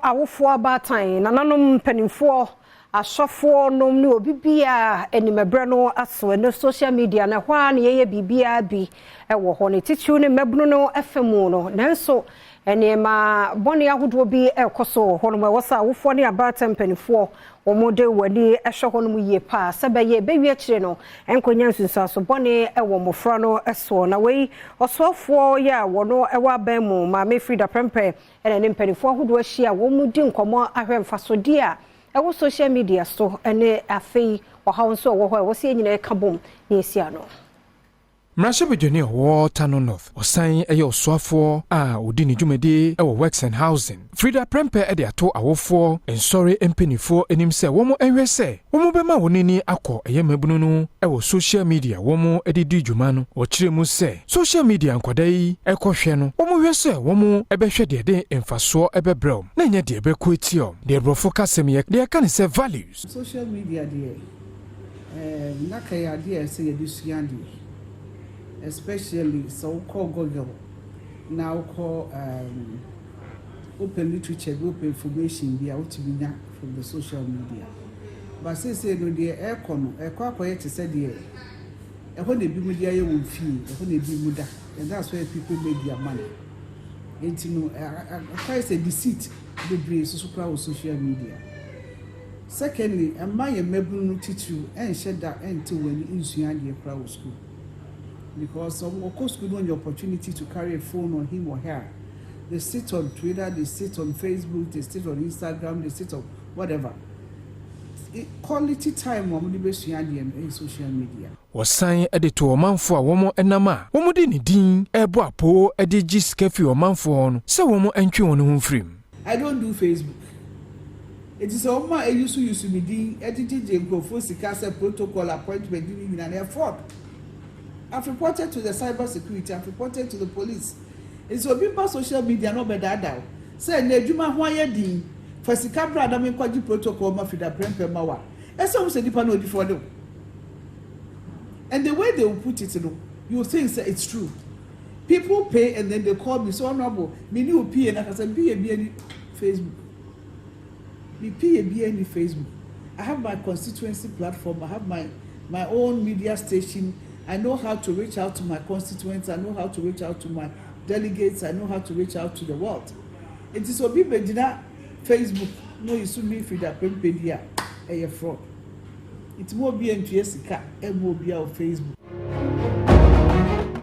awofo abatan nananom mpanimfo asofo nom ne obibia animebre no aso ne social media na hwa ne ye bibia bi ewo ho ne titiw ne mabunu no efemu no nanso enema bone ahodo bi ekoso ho no wasa awofo ne abatan mpanimfo omode wani ehwe ho no ye pa sebeye bewie kire no enkonya nsunsaso bone ewo mofra no eso na wei osofo ya wono ewa ban mu ma me Frida Prempe ene ne mpanimfo ahodo ahia wo mu di nkomo ahwe mfasodi a ewo social media so ene afei ohawo so wo ho e wo se nyina ka bom ne esia no Mrashabedwene owo Tano North osan eye osoafo a odi ne dwumade ewo Works and Housing Frida Prempe ede ato awofo ensori empenifo enim se wo mo enhwe se wo mo bema wonini akọ eye mabunu no ewo social media wo mo ede di dwuma no o kire mu se social media nkodai ekohwe no wo mo hwe se wo mo ebehwe de emfaso ebebrem na nya de ebekọ etio de brofo kasem ye de ka ne se values social media de nakaya de se ye dusuandi especially so called Google now call open literature, open information be out to be from the social media. But say no the aircon, a corporate said the when they be media you will feel when they be muda, and that's where people make their money. And you know, I say deceit the brain social media. Secondly, a my mebunu teach you and shed that until when you insured the crowd school. Because of course we want the opportunity to carry a phone on him or her. They sit on Twitter, they sit on Facebook, they sit on Instagram, they sit on whatever. Quality time on the social media. Wasan edito omanfo a womo enama womo de ne din ebo apo ede giskefi omanfo no se womo entwe won ho mfrim. I don't do Facebook. It is all my used to be din edit go sika se protocol appointment in an effort. I've reported to the cyber security, I've reported to the police. It's a bit social media no better. Say Nejuma Hwayedi for Sikabra Adom kwaji protocol ma Frida Prempe mawa. Some say dipa no before them. And the way they will put it, you think it's true. People pay and then they call me so honorable. Me new pay and I say be any Facebook. Me pay any Facebook. I have my constituency platform. I have my own media station. I know how to reach out to my constituents. I know how to reach out to my delegates. I know how to reach out to the world. It is obi bedina Facebook. No, you should be Frida Prempe dia. A fraud. It more be into Jessica. It more be our Facebook.